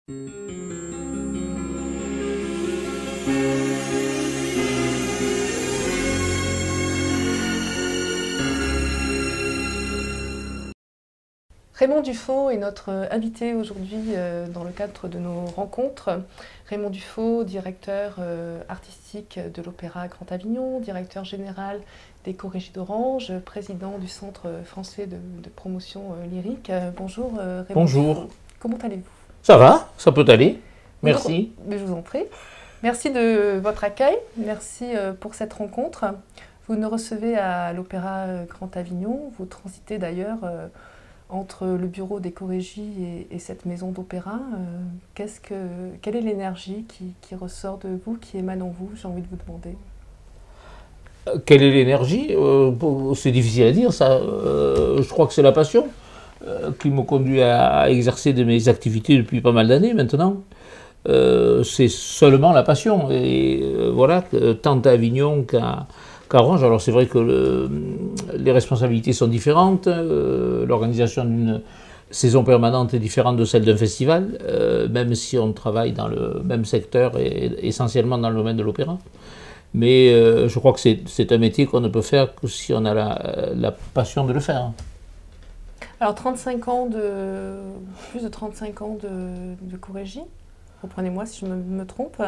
Raymond Dufaux est notre invité aujourd'hui dans le cadre de nos rencontres. Raymond Dufaux, directeur artistique de l'Opéra Grand Avignon, directeur général des Chorégies d'Orange, président du Centre français de promotion lyrique. Bonjour Raymond. Bonjour. Dufaux. Comment allez-vous? Ça va, ça peut aller. Merci. Mais je vous en prie. Merci de votre accueil, merci pour cette rencontre. Vous nous recevez à l'Opéra Grand Avignon, vous transitez d'ailleurs entre le bureau des Chorégies et cette maison d'opéra. Quelle est l'énergie qui ressort de vous, qui émane en vous, j'ai envie de vous demander? Quelle est l'énergie? C'est difficile à dire, ça. Je crois que c'est la passion qui me conduit à exercer de mes activités depuis pas mal d'années maintenant. C'est seulement la passion. Et voilà, tant à Avignon qu'à Orange. Alors c'est vrai que les responsabilités sont différentes, l'organisation d'une saison permanente est différente de celle d'un festival, même si on travaille dans le même secteur et essentiellement dans le domaine de l'opéra. Mais je crois que c'est un métier qu'on ne peut faire que si on a la passion de le faire. Alors plus de 35 ans de chorégie. Reprenez-moi si je me trompe.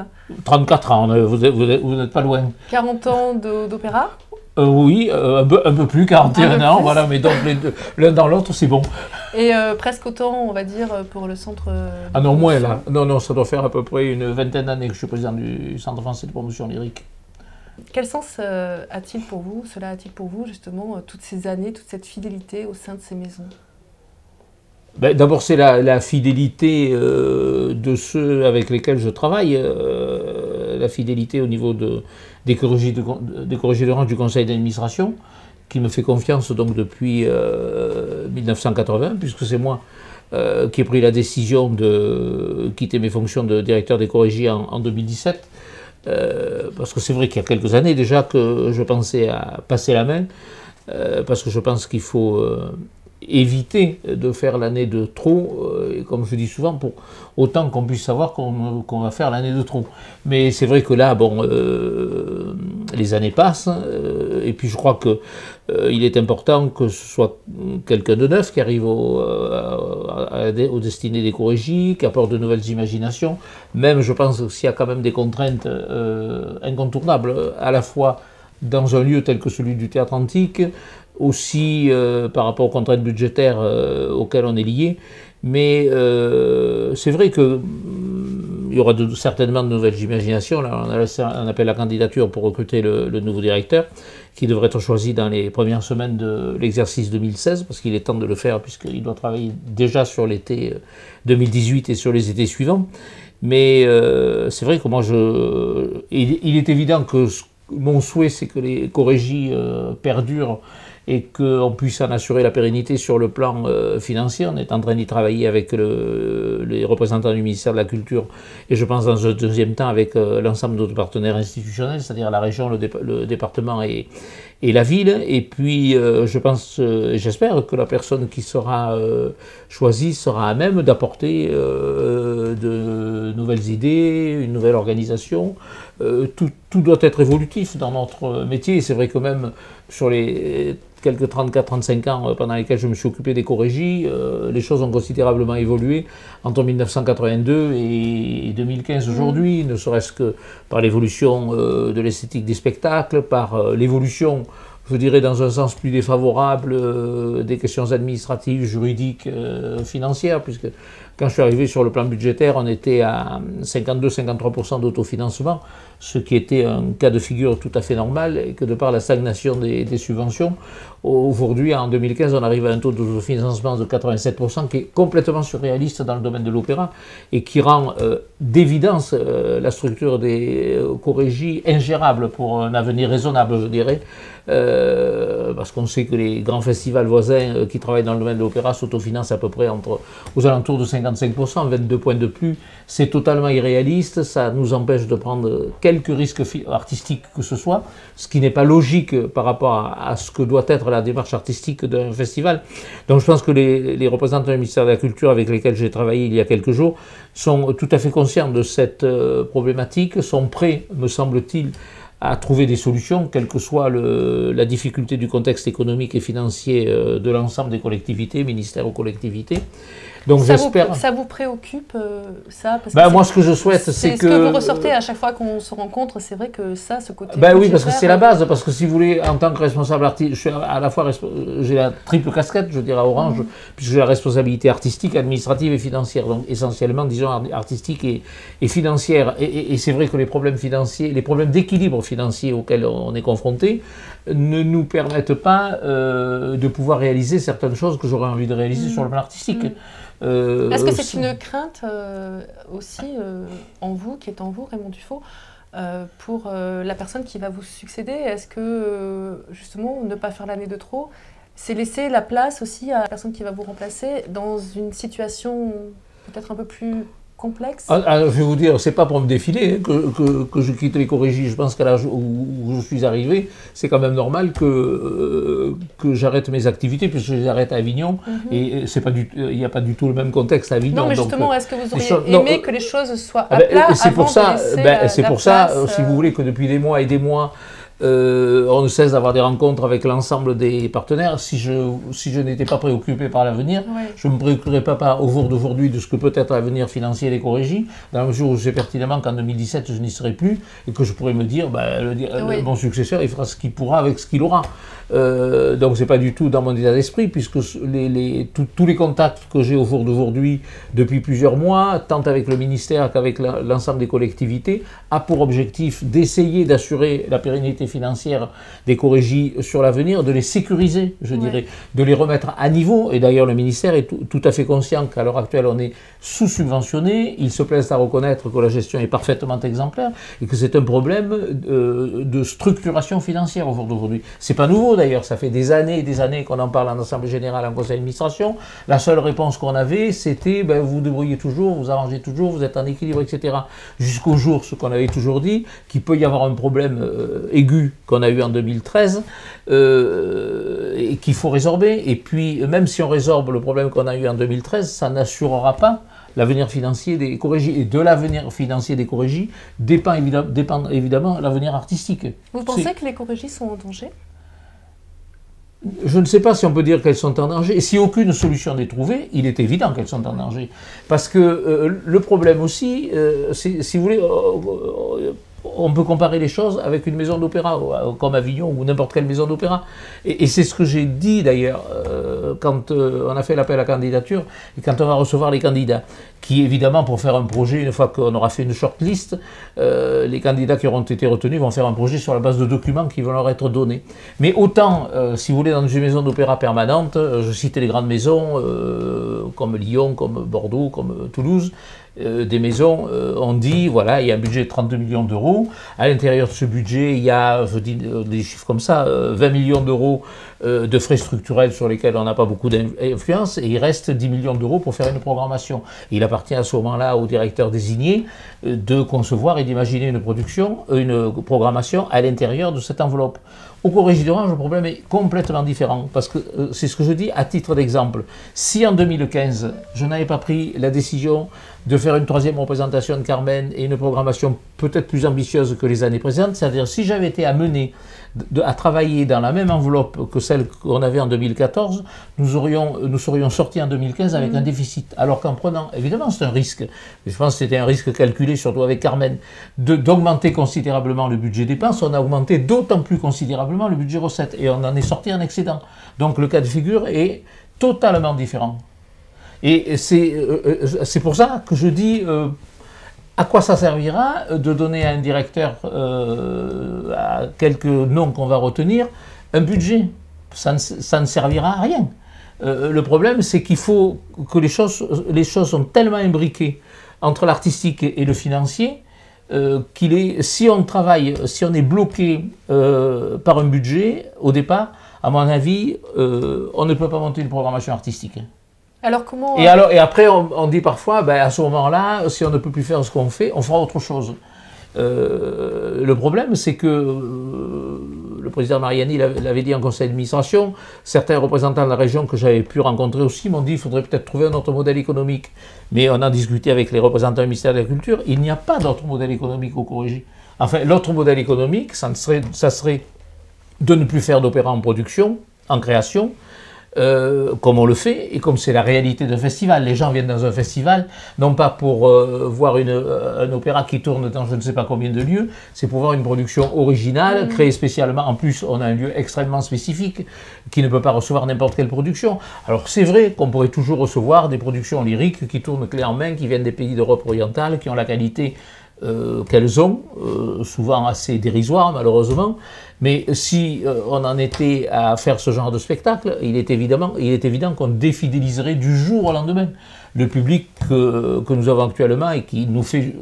34 ans, vous n'êtes pas loin. 40 ans d'opéra? Oui, un peu plus, 41 ans, voilà, mais donc l'un dans l'autre, c'est bon. Et presque autant, on va dire, pour le centre Ah non, moins là. Non, ça doit faire à peu près une vingtaine d'années que je suis président du Centre français de promotion lyrique. Quel sens cela a-t-il pour vous, justement, toutes ces années, toute cette fidélité au sein de ces maisons? Ben, d'abord, c'est la fidélité de ceux avec lesquels je travaille, la fidélité au niveau des Chorégies d'Orange du conseil d'administration, qui me fait confiance donc depuis 1980, puisque c'est moi qui ai pris la décision de quitter mes fonctions de directeur des Chorégies en 2017, parce que c'est vrai qu'il y a quelques années déjà que je pensais à passer la main, parce que je pense qu'il faut éviter de faire l'année de trop, et comme je dis souvent, pour autant qu'on puisse savoir qu'on va faire l'année de trop. Mais c'est vrai que là, bon, les années passent, et puis je crois que il est important que ce soit quelqu'un de neuf qui arrive aux destinées des Chorégies, qui apporte de nouvelles imaginations. Même, je pense qu'il y a quand même des contraintes incontournables, à la fois dans un lieu tel que celui du Théâtre Antique, aussi par rapport aux contraintes budgétaires auxquelles on est lié. Mais c'est vrai qu'il y aura certainement de nouvelles imaginations. Là, on a lancé un appel à candidature pour recruter le nouveau directeur, qui devrait être choisi dans les premières semaines de l'exercice 2016, parce qu'il est temps de le faire, puisqu'il doit travailler déjà sur l'été 2018 et sur les étés suivants. Mais c'est vrai que moi, il est évident que mon souhait, c'est que les Chorégies perdurent et qu'on puisse en assurer la pérennité sur le plan financier. On est en train d'y travailler avec les représentants du ministère de la Culture et je pense dans un deuxième temps avec l'ensemble de nos partenaires institutionnels, c'est-à-dire la région, le département et la ville. Et puis je pense, j'espère que la personne qui sera choisie sera à même d'apporter de nouvelles idées, une nouvelle organisation. Tout doit être évolutif dans notre métier. C'est vrai que même sur les quelques 34-35 ans pendant lesquels je me suis occupé des Chorégies, les choses ont considérablement évolué entre 1982 et 2015 aujourd'hui, ne serait-ce que par l'évolution de l'esthétique des spectacles, par l'évolution, je dirais dans un sens plus défavorable, des questions administratives, juridiques, financières, puisque quand je suis arrivé sur le plan budgétaire, on était à 52-53% d'autofinancement, ce qui était un cas de figure tout à fait normal, et que de par la stagnation des subventions, aujourd'hui, en 2015, on arrive à un taux d'autofinancement de 87%, qui est complètement surréaliste dans le domaine de l'opéra, et qui rend d'évidence la structure des Chorégies ingérable pour un avenir raisonnable, je dirais. parce qu'on sait que les grands festivals voisins qui travaillent dans le domaine de l'opéra s'autofinancent à peu près aux alentours de 55%, 22 points de plus. C'est totalement irréaliste, ça nous empêche de prendre quelques risques artistiques que ce soit, ce qui n'est pas logique par rapport à ce que doit être la démarche artistique d'un festival. Donc je pense que les représentants du ministère de la Culture avec lesquels j'ai travaillé il y a quelques jours sont tout à fait conscients de cette problématique, sont prêts, me semble-t-il, à trouver des solutions, quelle que soit la difficulté du contexte économique et financier de l'ensemble des collectivités, ministères ou collectivités. Donc j'espère... Ça vous préoccupe, ça parce que moi, ce que je souhaite, c'est que... ce que vous ressortez à chaque fois qu'on se rencontre, c'est vrai que ça, ce côté... oui, parce que c'est la base, parce que si vous voulez, en tant que responsable artistique, je suis à la fois, j'ai la triple casquette, je dirais à Orange, puisque j'ai la responsabilité artistique, administrative et financière, donc essentiellement, disons, artistique et financière. Et c'est vrai que les problèmes financiers, les problèmes d'équilibre financier auxquels on est confronté, ne nous permettent pas de pouvoir réaliser certaines choses que j'aurais envie de réaliser sur le plan artistique. Est-ce que c'est une crainte aussi en vous, qui est en vous, Raymond Dufaux, pour la personne qui va vous succéder? Est-ce que justement ne pas faire l'année de trop, c'est laisser la place aussi à la personne qui va vous remplacer dans une situation peut-être un peu plus complexe? Je vais vous dire, c'est pas pour me défiler que je quitte l'éco-régie. Je pense qu'à l'âge où je suis arrivé, c'est quand même normal que j'arrête mes activités, puisque je les arrête à Avignon. Et c'est pas il n'y a pas du tout le même contexte à Avignon. Non, mais justement, est-ce que vous auriez aimé que les choses soient à plat c'est pour ça, place, si vous voulez, que depuis des mois et des mois, on ne cesse d'avoir des rencontres avec l'ensemble des partenaires. Si je n'étais pas préoccupé par l'avenir, je ne me préoccuperais pas au jour d'aujourd'hui de ce que peut être l'avenir financier des Corrégies, dans la mesure où je sais pertinemment qu'en 2017 je n'y serai plus et que je pourrais me dire mon successeur il fera ce qu'il pourra avec ce qu'il aura. Donc c'est pas du tout dans mon état d'esprit, puisque tous les contacts que j'ai au jour d'aujourd'hui depuis plusieurs mois, tant avec le ministère qu'avec l'ensemble des collectivités, a pour objectif d'essayer d'assurer la pérennité financière des Corrégies sur l'avenir, de les sécuriser, je dirais, de les remettre à niveau. Et d'ailleurs le ministère est tout à fait conscient qu'à l'heure actuelle on est sous-subventionné. Il se plaise à reconnaître que la gestion est parfaitement exemplaire et que c'est un problème de structuration financière au jour d'aujourd'hui. C'est pas nouveau d'ailleurs, ça fait des années et des années qu'on en parle en Assemblée Générale, en Conseil d'administration. La seule réponse qu'on avait, c'était vous vous débrouillez toujours, vous arrangez toujours, vous êtes en équilibre, etc. Jusqu'au jour, ce qu'on avait toujours dit, qu'il peut y avoir un problème aigu qu'on a eu en 2013 et qu'il faut résorber. Et puis, même si on résorbe le problème qu'on a eu en 2013, ça n'assurera pas l'avenir financier des Corrégies. Et de l'avenir financier des Corrégies dépend évidemment l'avenir artistique. Vous pensez que les Corrégies sont en danger ? Je ne sais pas si on peut dire qu'elles sont en danger. Et si aucune solution n'est trouvée, il est évident qu'elles sont en danger. Parce que le problème aussi, si vous voulez, on peut comparer les choses avec une maison d'opéra, comme Avignon ou n'importe quelle maison d'opéra. Et c'est ce que j'ai dit d'ailleurs quand on a fait l'appel à candidature et quand on va recevoir les candidats. Qui évidemment, pour faire un projet, une fois qu'on aura fait une shortlist, les candidats qui auront été retenus vont faire un projet sur la base de documents qui vont leur être donnés. Mais autant, si vous voulez, dans une maison d'opéra permanente, je citais les grandes maisons comme Lyon, comme Bordeaux, comme Toulouse, des maisons, on dit, voilà, il y a un budget de 32 millions d'euros. À l'intérieur de ce budget, il y a, je dis des chiffres comme ça, 20 millions d'euros de frais structurels sur lesquels on n'a pas beaucoup d'influence, et il reste 10 millions d'euros pour faire une programmation. Il appartient à ce moment-là au directeur désigné de concevoir et d'imaginer une programmation à l'intérieur de cette enveloppe. Au Corrégie d'Orange, le problème est complètement différent, parce que c'est ce que je dis à titre d'exemple. Si en 2015, je n'avais pas pris la décision de faire une troisième représentation de Carmen et une programmation peut-être plus ambitieuse que les années précédentes, c'est-à-dire si j'avais été amené à travailler dans la même enveloppe que celle qu'on avait en 2014, nous serions sortis en 2015 avec un déficit. Alors qu'en prenant, évidemment c'est un risque, mais je pense que c'était un risque calculé, surtout avec Carmen, d'augmenter considérablement le budget dépenses, on a augmenté d'autant plus considérablement le budget recettes, et on en est sorti en excédent. Donc le cas de figure est totalement différent. Et c'est pour ça que je dis... à quoi ça servira de donner à un directeur, à quelques noms qu'on va retenir, un budget? Ça ne servira à rien. Le problème, c'est qu'il faut que les choses sont tellement imbriquées entre l'artistique et le financier si on travaille, si on est bloqué par un budget, au départ, à mon avis, on ne peut pas monter une programmation artistique. Alors comment... Et après, on dit parfois, ben, à ce moment-là, si on ne peut plus faire ce qu'on fait, on fera autre chose. Le problème, c'est que le président Mariani l'avait dit en conseil d'administration, certains représentants de la région que j'avais pu rencontrer aussi m'ont dit qu'il faudrait peut-être trouver un autre modèle économique. Mais on a discuté avec les représentants du ministère de la Culture, il n'y a pas d'autre modèle économique au Corrégie. Enfin, l'autre modèle économique, ça serait de ne plus faire d'opéra en production, en création, comme on le fait, et comme c'est la réalité d'un festival. Les gens viennent dans un festival, non pas pour voir un opéra qui tourne dans je ne sais pas combien de lieux, c'est pour voir une production originale, créée spécialement. En plus, on a un lieu extrêmement spécifique, qui ne peut pas recevoir n'importe quelle production. Alors c'est vrai qu'on pourrait toujours recevoir des productions lyriques qui tournent clé en main, qui viennent des pays d'Europe orientale, qui ont la qualité qu'elles ont, souvent assez dérisoire malheureusement, mais si on en était à faire ce genre de spectacle, il est évident qu'on défidéliserait du jour au lendemain le public que nous avons actuellement et qui nous fait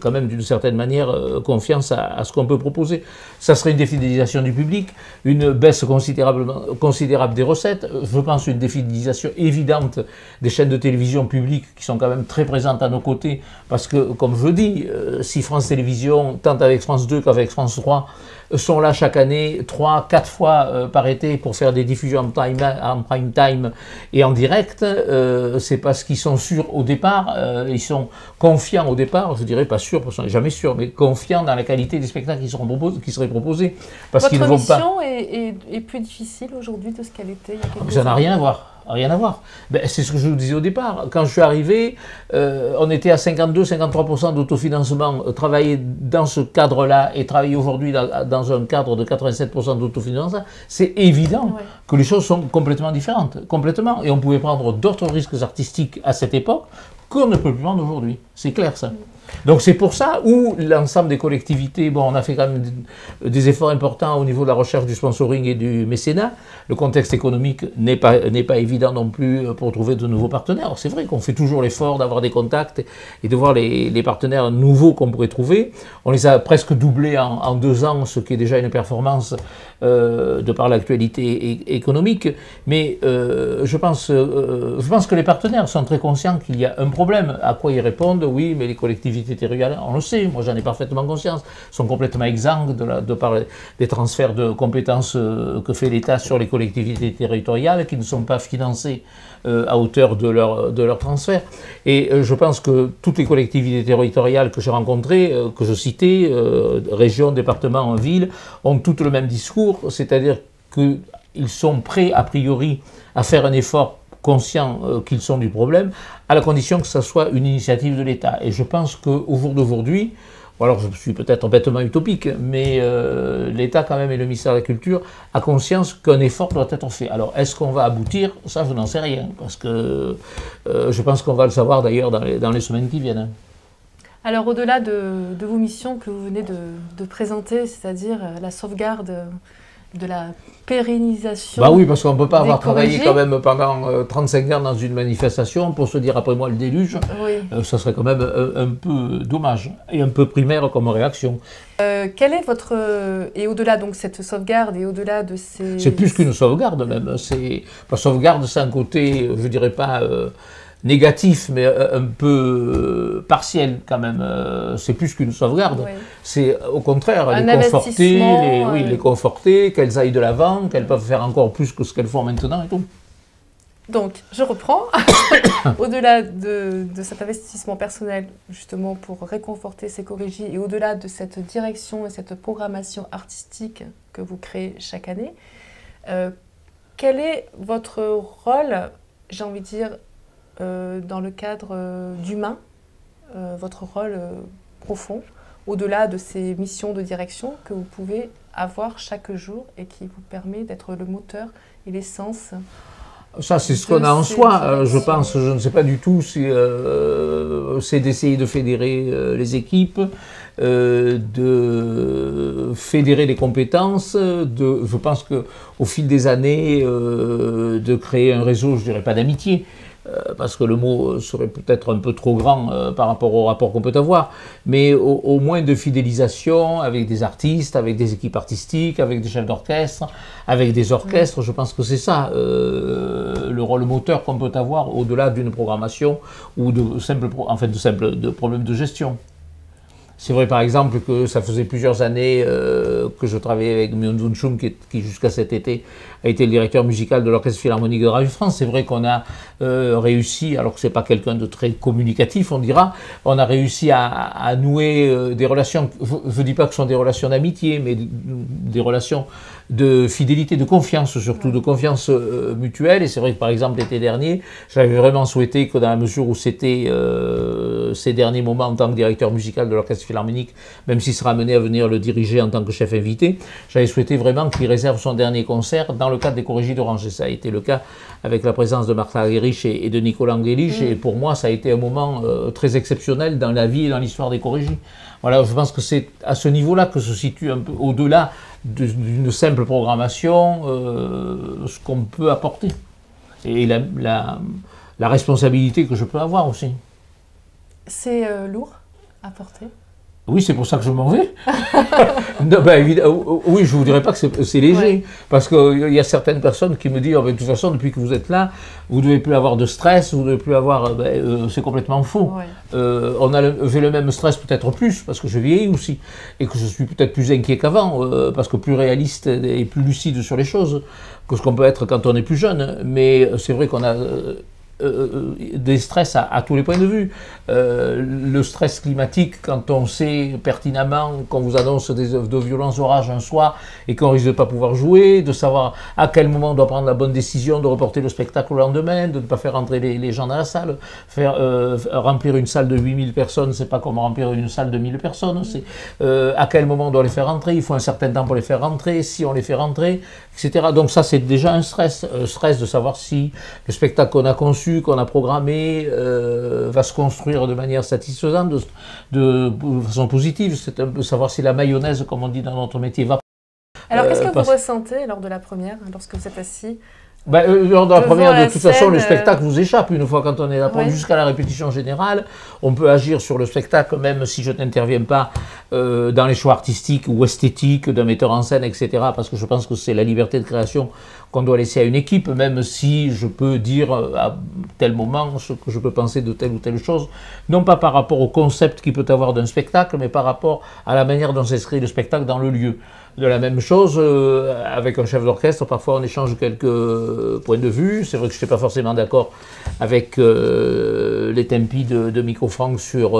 quand même d'une certaine manière confiance à ce qu'on peut proposer. Ça serait une défidélisation du public, une baisse considérable des recettes, je pense une défidélisation évidente des chaînes de télévision publiques qui sont quand même très présentes à nos côtés, parce que, comme je dis, si France Télévisions, tant avec France 2 qu'avec France 3, sont là chaque année 3-4 fois par été pour faire des diffusions en prime time et en direct, c'est parce qu'ils sont sûrs au départ, ils sont confiants au départ, je dirais pas sûrs, parce qu'on n'est jamais sûr, mais confiants dans la qualité des spectacles qui seraient proposés. Parce qu'ils ne vont pas... Votre mission est plus difficile aujourd'hui de ce qu'elle était il y a quelques années. Ça n'a rien à voir. Rien à voir. Ben, c'est ce que je vous disais au départ. Quand je suis arrivé, on était à 52-53% d'autofinancement. Travailler dans ce cadre-là et travailler aujourd'hui dans un cadre de 87% d'autofinancement, c'est évident que les choses sont complètement différentes. Complètement. Et on pouvait prendre d'autres risques artistiques à cette époque qu'on ne peut plus prendre aujourd'hui. C'est clair ça. Donc c'est pour ça où l'ensemble des collectivités, bon, on a fait quand même des efforts importants au niveau de la recherche du sponsoring et du mécénat. Le contexte économique n'est pas évident non plus pour trouver de nouveaux partenaires. C'est vrai qu'on fait toujours l'effort d'avoir des contacts et de voir les partenaires nouveaux qu'on pourrait trouver. On les a presque doublés en 2 ans, ce qui est déjà une performance de par l'actualité économique. Mais je pense que les partenaires sont très conscients qu'il y a un problème. À quoi ils répondent? Oui, mais les collectivités territoriales, on le sait, moi j'en ai parfaitement conscience, sont complètement exsangues de par les transferts de compétences que fait l'État sur les collectivités territoriales qui ne sont pas financées à hauteur de leur transfert. Et je pense que toutes les collectivités territoriales que j'ai rencontrées, que je citais, régions, départements, villes, ont toutes le même discours, c'est-à-dire qu'ils sont prêts a priori à faire un effort conscients qu'ils sont du problème, à la condition que ça soit une initiative de l'État. Et je pense qu'au jour d'aujourd'hui, alors je suis peut-être bêtement utopique, mais l'État quand même et le ministère de la Culture a conscience qu'un effort doit être fait. Alors est-ce qu'on va aboutir? Ça je n'en sais rien, parce que je pense qu'on va le savoir d'ailleurs dans les semaines qui viennent. Alors au-delà de vos missions que vous venez de présenter, c'est-à-dire la sauvegarde de la pérennisation. Bah oui, parce qu'on ne peut pas avoir travaillé quand même pendant 35 ans dans une manifestation pour se dire après moi le déluge. Oui. Ça serait quand même un peu dommage et un peu primaire comme réaction. Quel est votre... et au-delà donc cette sauvegarde et au-delà de ces... C'est plus qu'une sauvegarde même. La sauvegarde, c'est un côté, je dirais pas... négatif, mais un peu partiel quand même. C'est plus qu'une sauvegarde. Oui. C'est au contraire les conforter, qu'elles aillent de l'avant, qu'elles peuvent faire encore plus que ce qu'elles font maintenant et tout. Donc, je reprends. Au-delà de cet investissement personnel, justement, pour réconforter ces chorégies, et au-delà de cette direction et cette programmation artistique que vous créez chaque année, quel est votre rôle, j'ai envie de dire, dans le cadre d'humain, votre rôle profond, au-delà de ces missions de direction que vous pouvez avoir chaque jour et qui vous permet d'être le moteur et l'essence. Ça, c'est ce qu'on a en soi, je pense. Je ne sais pas du tout si c'est d'essayer de fédérer les équipes, de fédérer les compétences, je pense qu'au fil des années, de créer un réseau, je ne dirais pas d'amitié, parce que le mot serait peut-être un peu trop grand par rapport au rapport qu'on peut avoir, mais au moins de fidélisation avec des artistes, avec des équipes artistiques, avec des chefs d'orchestre, avec des orchestres. Je pense que c'est ça le rôle moteur qu'on peut avoir au-delà d'une programmation ou de problèmes de gestion. C'est vrai par exemple que ça faisait plusieurs années que je travaillais avec Myung-Won Chung qui jusqu'à cet été a été le directeur musical de l'Orchestre Philharmonique de Radio France. C'est vrai qu'on a réussi, alors que c'est pas quelqu'un de très communicatif on dira, on a réussi à nouer des relations, je dis pas que ce sont des relations d'amitié, mais des relations de fidélité, de confiance, surtout de confiance mutuelle. Et c'est vrai que par exemple l'été dernier, j'avais vraiment souhaité que dans la mesure où c'était ces derniers moments en tant que directeur musical de l'Orchestre Philharmonique, même s'il sera amené à venir le diriger en tant que chef invité, j'avais souhaité vraiment qu'il réserve son dernier concert dans le cadre des Chorégies d'Orange. Et ça a été le cas avec la présence de Martha Gerich et de Nicolas Angelich. Et pour moi, ça a été un moment très exceptionnel dans la vie et dans l'histoire des Chorégies. Voilà, je pense que c'est à ce niveau-là que se situe un peu au-delà d'une simple programmation ce qu'on peut apporter. Et la responsabilité que je peux avoir aussi. C'est lourd à porter? Oui, c'est pour ça que je m'en vais. Non, oui, je ne vous dirais pas que c'est léger, ouais. Parce qu'il y a certaines personnes qui me disent, oh, de toute façon, depuis que vous êtes là, vous ne devez plus avoir de stress, vous ne devez plus avoir... c'est complètement faux. Ouais. J'ai le même stress, peut-être plus, parce que je vieillis aussi, et que je suis peut-être plus inquiet qu'avant, parce que plus réaliste et plus lucide sur les choses que ce qu'on peut être quand on est plus jeune. Mais c'est vrai qu'on a... des stress à tous les points de vue. Le stress climatique, quand on sait pertinemment qu'on vous annonce de violents orages un soir et qu'on risque de ne pas pouvoir jouer, de savoir à quel moment on doit prendre la bonne décision de reporter le spectacle au lendemain, de ne pas faire entrer les gens dans la salle, remplir une salle de 8000 personnes, c'est pas comme remplir une salle de 1000 personnes, c'est à quel moment on doit les faire rentrer, il faut un certain temps pour les faire rentrer, si on les fait rentrer, etc. Donc ça c'est déjà un stress de savoir si le spectacle qu'on a conçu, qu'on a programmé, va se construire de manière satisfaisante, de façon positive. C'est un peu savoir si la mayonnaise, comme on dit dans notre métier, va... Alors qu'est-ce que vous ressentez lors de la première, lorsque vous êtes assis lors de la première, de toute façon, le spectacle vous échappe. Une fois quand on est là, jusqu'à la répétition générale, on peut agir sur le spectacle, même si je n'interviens pas dans les choix artistiques ou esthétiques d'un metteur en scène, etc. Parce que je pense que c'est la liberté de création qu'on doit laisser à une équipe, même si je peux dire à tel moment ce que je peux penser de telle ou telle chose, non pas par rapport au concept qu'il peut avoir d'un spectacle, mais par rapport à la manière dont s'inscrit le spectacle dans le lieu. De la même chose, avec un chef d'orchestre, parfois on échange quelques points de vue. C'est vrai que je n'étais pas forcément d'accord avec les tempi de Micro Franck sur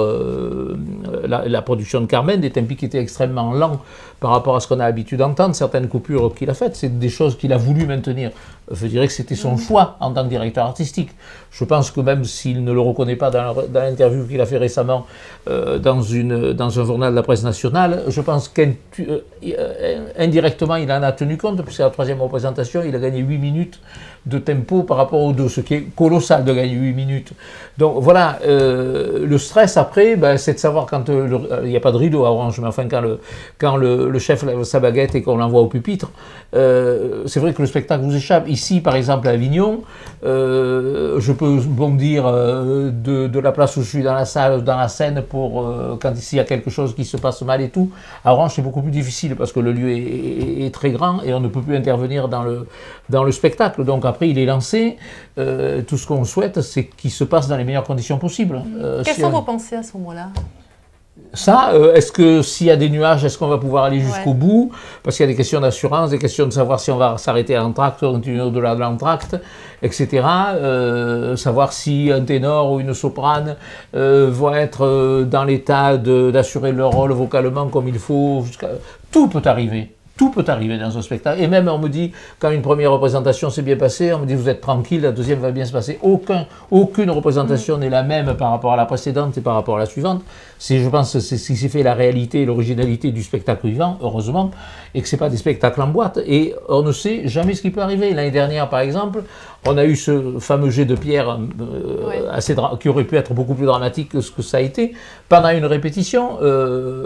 la production de Carmen, des tempi qui étaient extrêmement lents par rapport à ce qu'on a l'habitude d'entendre, certaines coupures qu'il a faites, c'est des choses qu'il a voulu maintenir. Je dirais que c'était son choix en tant que directeur artistique. Je pense que même s'il ne le reconnaît pas dans l'interview qu'il a fait récemment dans un journal de la presse nationale, je pense qu'indirectement il en a tenu compte, puisque la troisième représentation, il a gagné 8 minutes de tempo par rapport aux deux, ce qui est colossal de gagner 8 minutes. Donc voilà, le stress après, c'est de savoir quand il n'y a pas de rideau à Orange, mais enfin quand le chef lève sa baguette et qu'on l'envoie au pupitre, c'est vrai que le spectacle vous échappe. Ici, par exemple, à Avignon, je peux bondir de la place où je suis dans la salle, dans la scène, pour quand ici il y a quelque chose qui se passe mal et tout. À Orange, c'est beaucoup plus difficile parce que le lieu est très grand et on ne peut plus intervenir dans le spectacle. Donc après, il est lancé. Tout ce qu'on souhaite, c'est qu'il se passe dans les meilleures conditions possibles. Quelles sont vos pensées à ce moment-là ? Ça, est-ce que s'il y a des nuages, est-ce qu'on va pouvoir aller jusqu'au bout? Parce qu'il y a des questions d'assurance, des questions de savoir si on va s'arrêter à l'entracte ou continuer au-delà de l'entracte, etc. Savoir si un ténor ou une soprane vont être dans l'état d'assurer leur rôle vocalement comme il faut. Tout peut arriver. Tout peut arriver dans un spectacle. Et même, on me dit, quand une première représentation s'est bien passée, on me dit, vous êtes tranquille, la deuxième va bien se passer. Aucune représentation n'est la même par rapport à la précédente et par rapport à la suivante. Je pense que c'est ce qui s'est fait la réalité et l'originalité du spectacle vivant, heureusement, et que ce n'est pas des spectacles en boîte. Et on ne sait jamais ce qui peut arriver. L'année dernière, par exemple, On a eu ce fameux jet de pierre qui aurait pu être beaucoup plus dramatique que ce que ça a été. Pendant une répétition,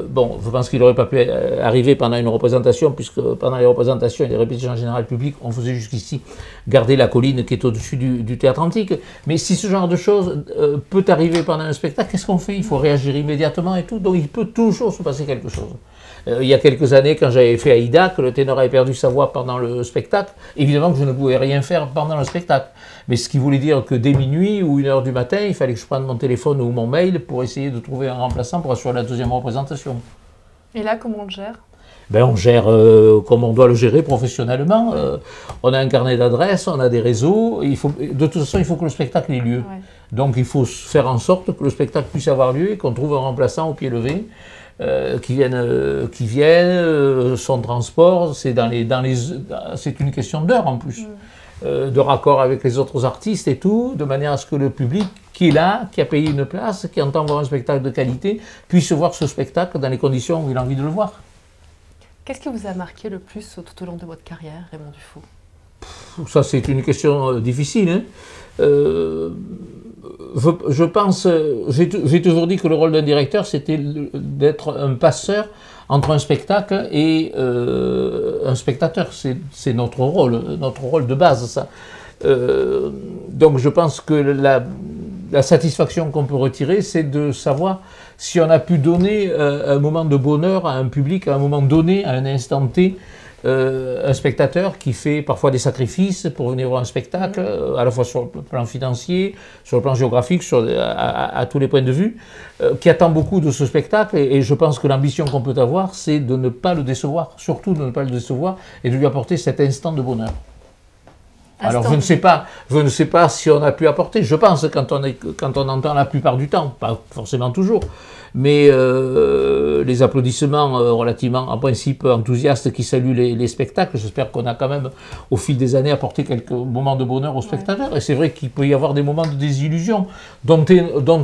bon, je pense qu'il n'aurait pas pu arriver pendant une représentation, puisque pendant les représentations et les répétitions générales publiques, on faisait jusqu'ici garder la colline qui est au-dessus du théâtre antique. Mais si ce genre de choses peut arriver pendant un spectacle, qu'est-ce qu'on fait? Il faut réagir immédiatement et tout. Donc il peut toujours se passer quelque chose. Il y a quelques années, quand j'avais fait Aïda, que le ténor avait perdu sa voix pendant le spectacle, évidemment que je ne pouvais rien faire pendant le spectacle. Mais ce qui voulait dire que dès minuit ou 1h du matin, il fallait que je prenne mon téléphone ou mon mail pour essayer de trouver un remplaçant pour assurer la deuxième représentation. Et là, comment on le gère? Ben, on gère comme on doit le gérer professionnellement. On a un carnet d'adresses, on a des réseaux. De toute façon, il faut que le spectacle ait lieu. Ouais. Donc il faut faire en sorte que le spectacle puisse avoir lieu et qu'on trouve un remplaçant au pied levé. Qui viennent, son transport, c'est une question d'heure en plus, de raccord avec les autres artistes et tout, de manière à ce que le public qui est là, qui a payé une place, qui entend voir un spectacle de qualité, puisse voir ce spectacle dans les conditions où il a envie de le voir. Qu'est-ce qui vous a marqué le plus tout au long de votre carrière, Raymond Dufaux? Ça, c'est une question difficile, hein. Je pense, j'ai toujours dit que le rôle d'un directeur, c'était d'être un passeur entre un spectacle et un spectateur. C'est notre rôle de base, ça. Donc je pense que la satisfaction qu'on peut retirer, c'est de savoir si on a pu donner un moment de bonheur à un public, à un moment donné, à un instant T, un spectateur qui fait parfois des sacrifices pour venir voir un spectacle, à la fois sur le plan financier, sur le plan géographique, à tous les points de vue, qui attend beaucoup de ce spectacle, et je pense que l'ambition qu'on peut avoir, c'est de ne pas le décevoir, surtout de ne pas le décevoir, et de lui apporter cet instant de bonheur. Alors je ne sais pas si on a pu apporter, je pense quand on entend la plupart du temps, pas forcément toujours, mais les applaudissements relativement en principe enthousiastes qui saluent les spectacles, j'espère qu'on a quand même au fil des années apporté quelques moments de bonheur aux spectateurs, et c'est vrai qu'il peut y avoir des moments de désillusion dont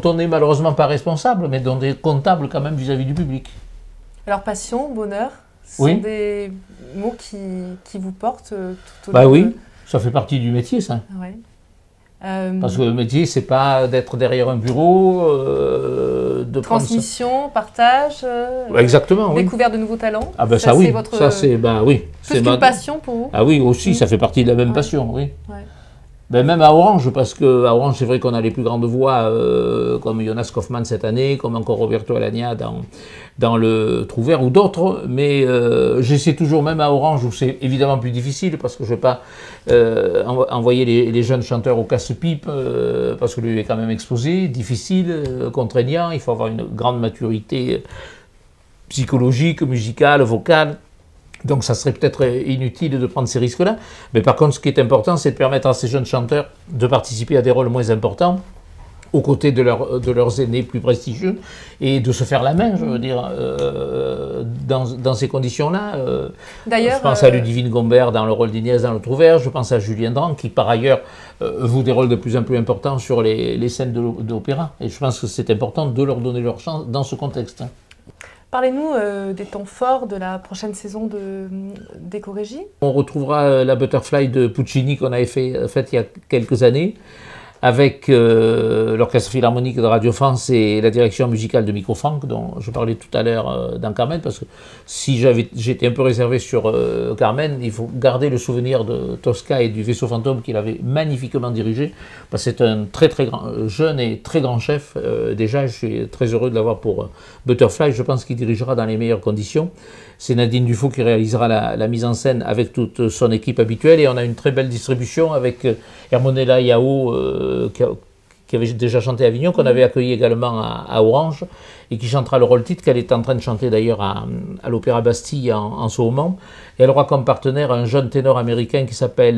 on n'est malheureusement pas responsable, mais dont on est comptable quand même vis-à-vis du public. Alors passion, bonheur, ce sont des mots qui vous portent tout au long oui. Ça fait partie du métier, ça. Ouais. Parce que le métier, c'est pas d'être derrière un bureau, de transmission, partage, exactement, découverte de nouveaux talents. Ah ben ça oui, ça c'est oui. Plus qu'une passion pour vous. Ah oui, aussi, ça fait partie de la même passion, oui. Ouais. Ben même à Orange, parce qu'à Orange, c'est vrai qu'on a les plus grandes voix, comme Jonas Kaufmann cette année, comme encore Roberto Alagna dans le Trouvert ou d'autres, mais j'essaie toujours, même à Orange, où c'est évidemment plus difficile, parce que je ne vais pas envoyer les jeunes chanteurs au casse-pipe, parce que lui est quand même exposé, difficile, contraignant, il faut avoir une grande maturité psychologique, musicale, vocale. Donc ça serait peut-être inutile de prendre ces risques-là. Mais par contre, ce qui est important, c'est de permettre à ces jeunes chanteurs de participer à des rôles moins importants, aux côtés de leurs aînés plus prestigieux, et de se faire la main, je veux dire, dans ces conditions-là. D'ailleurs, je pense à Ludivine Gombert dans le rôle d'Inès dans le Trouvert, je pense à Julien Dran, qui par ailleurs joue des rôles de plus en plus importants sur les scènes d'opéra. Et je pense que c'est important de leur donner leur chance dans ce contexte. Parlez-nous des temps forts de la prochaine saison d'Éco-Régie. On retrouvera la Butterfly de Puccini qu'on avait faite il y a quelques années, avec l'Orchestre Philharmonique de Radio France et la direction musicale de Microfranc, dont je parlais tout à l'heure dans Carmen, parce que si j'étais un peu réservé sur Carmen, il faut garder le souvenir de Tosca et du Vaisseau fantôme qu'il avait magnifiquement dirigé, parce que c'est un très très jeune et très grand chef. Déjà, je suis très heureux de l'avoir pour Butterfly, je pense qu'il dirigera dans les meilleures conditions. C'est Nadine Dufaux qui réalisera la mise en scène avec toute son équipe habituelle, et on a une très belle distribution avec Hermonella Yao qui avait déjà chanté à Avignon, qu'on avait accueilli également à Orange, et qui chantera le rôle titre, qu'elle est en train de chanter d'ailleurs à l'Opéra Bastille en ce moment. Et elle aura comme partenaire un jeune ténor américain qui s'appelle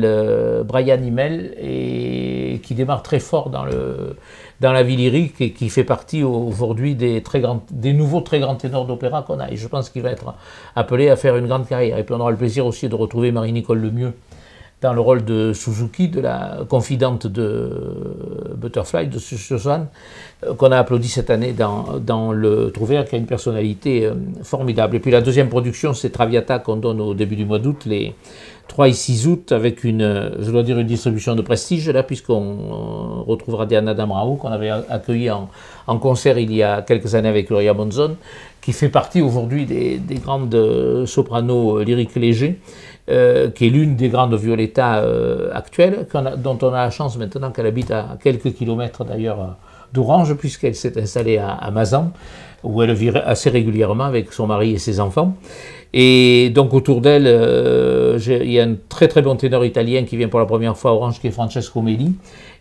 Brian Himmel, et qui démarre très fort dans la vie lyrique, et qui fait partie aujourd'hui des nouveaux très grands ténors d'opéra qu'on a. Et je pense qu'il va être appelé à faire une grande carrière. Et puis on aura le plaisir aussi de retrouver Marie-Nicole Lemieux dans le rôle de Suzuki, de la confidente de Butterfly, de Susan, qu'on a applaudi cette année dans le Trouvert, qui a une personnalité formidable. Et puis la deuxième production, c'est Traviata, qu'on donne au début du mois d'août, les 3 et 6 août, avec je dois dire, une distribution de prestige, là, puisqu'on retrouvera Diana Damrau, qu'on avait accueilli en concert il y a quelques années avec Gloria Monzon, qui fait partie aujourd'hui des grandes sopranos lyriques légers, qui est l'une des grandes Violetta actuelles, dont on a la chance maintenant qu'elle habite à quelques kilomètres d'ailleurs d'Orange, puisqu'elle s'est installée à Mazan, où elle vit assez régulièrement avec son mari et ses enfants. Et donc autour d'elle, il y a un très très bon ténor italien qui vient pour la première fois à Orange, qui est Francesco Meli.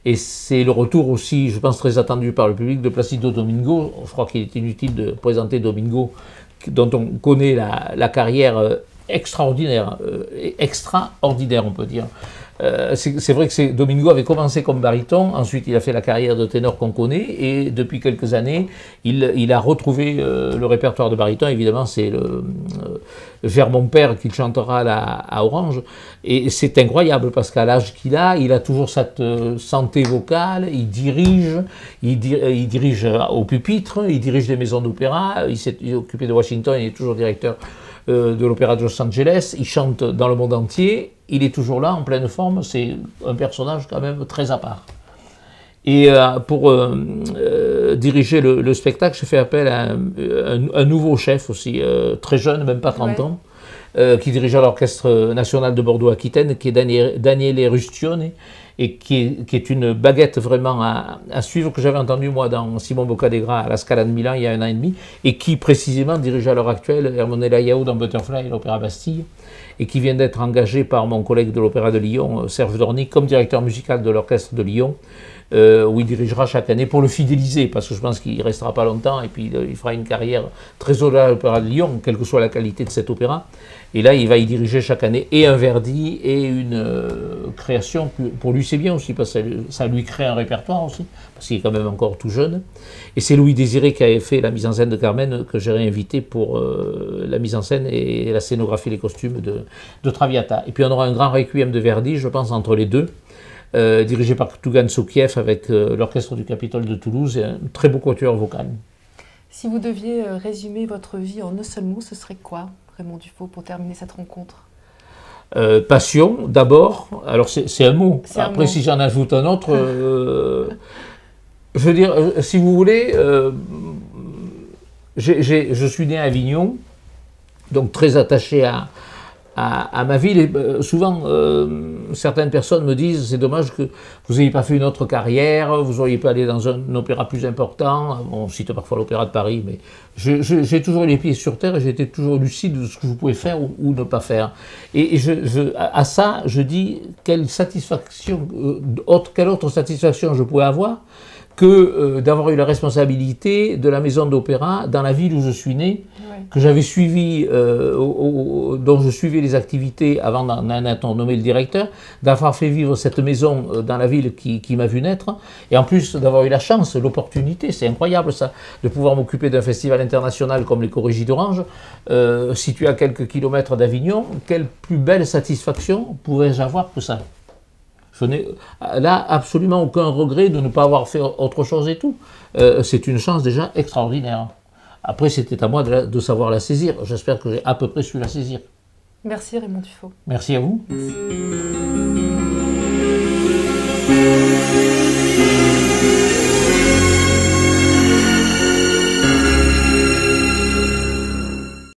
Et c'est le retour aussi, je pense, très attendu par le public, de Placido Domingo. Je crois qu'il est inutile de présenter Domingo, dont on connaît la carrière extraordinaire, on peut dire. C'est vrai que Domingo avait commencé comme baryton, ensuite il a fait la carrière de ténor qu'on connaît, et depuis quelques années, il a retrouvé le répertoire de baryton. Évidemment, c'est Vers mon père qu'il chantera à Orange, et c'est incroyable parce qu'à l'âge qu'il a, il a toujours cette santé vocale, il dirige au pupitre, il dirige des maisons d'opéra, il s'est occupé de Washington, il est toujours directeur de l'Opéra de Los Angeles, il chante dans le monde entier, il est toujours là en pleine forme, c'est un personnage quand même très à part. Et pour diriger le spectacle, j'ai fait appel à un nouveau chef aussi, très jeune, même pas 30 ans, qui dirigeait l'Orchestre National de Bordeaux-Aquitaine, qui est Daniele Rustione, et qui est une baguette vraiment à suivre, que j'avais entendu moi dans Simon Boccanegra à la Scala de Milan il y a 1 an et demi, et qui précisément dirige à l'heure actuelle Ermonella Yao dans Butterfly et l'Opéra Bastille, et qui vient d'être engagé par mon collègue de l'Opéra de Lyon, Serge Dorny, comme directeur musical de l'Orchestre de Lyon, où il dirigera chaque année pour le fidéliser, parce que je pense qu'il ne restera pas longtemps, et puis il fera une carrière très au-delà de l'Opéra de Lyon, quelle que soit la qualité de cet opéra. Et là, il va y diriger chaque année et un Verdi et une création. Pour lui, c'est bien aussi, parce que ça lui crée un répertoire aussi, parce qu'il est quand même encore tout jeune. Et c'est Louis Désiré qui avait fait la mise en scène de Carmen, que j'ai réinvité pour la mise en scène et la scénographie, les costumes de Traviata. Et puis on aura un grand requiem de Verdi, je pense, entre les deux, dirigé par Tougan Sokiev avec l'Orchestre du Capitole de Toulouse et un très beau quatuor vocal. Si vous deviez résumer votre vie en un seul mot, ce serait quoi, Raymond Dufaux, pour terminer cette rencontre? Passion, d'abord. Alors c'est un mot. Après, si j'en ajoute un autre, je veux dire, si vous voulez, je suis né à Avignon, donc très attaché à ma ville. Et souvent, certaines personnes me disent, c'est dommage que vous n'ayez pas fait une autre carrière, vous n'auriez pas allé dans un opéra plus important. On cite parfois l'Opéra de Paris, mais j'ai toujours eu les pieds sur terre et j'étais toujours lucide de ce que vous pouvez faire ou ne pas faire. Et à ça, je dis, quelle satisfaction, quelle autre satisfaction je pouvais avoir que d'avoir eu la responsabilité de la maison d'opéra dans la ville où je suis né, que j'avais suivi, dont je suivais les activités avant d'en être nommé le directeur, d'avoir fait vivre cette maison dans la ville qui m'a vu naître, et en plus d'avoir eu la chance, l'opportunité, c'est incroyable ça, de pouvoir m'occuper d'un festival international comme les Chorégies d'Orange, situé à quelques kilomètres d'Avignon. Quelle plus belle satisfaction pouvais-je avoir que ça? Je n'ai là absolument aucun regret de ne pas avoir fait autre chose et tout. C'est une chance déjà extraordinaire. Après, c'était à moi de savoir la saisir. J'espère que j'ai à peu près su la saisir. Merci Raymond Dufaux. Merci à vous. Merci.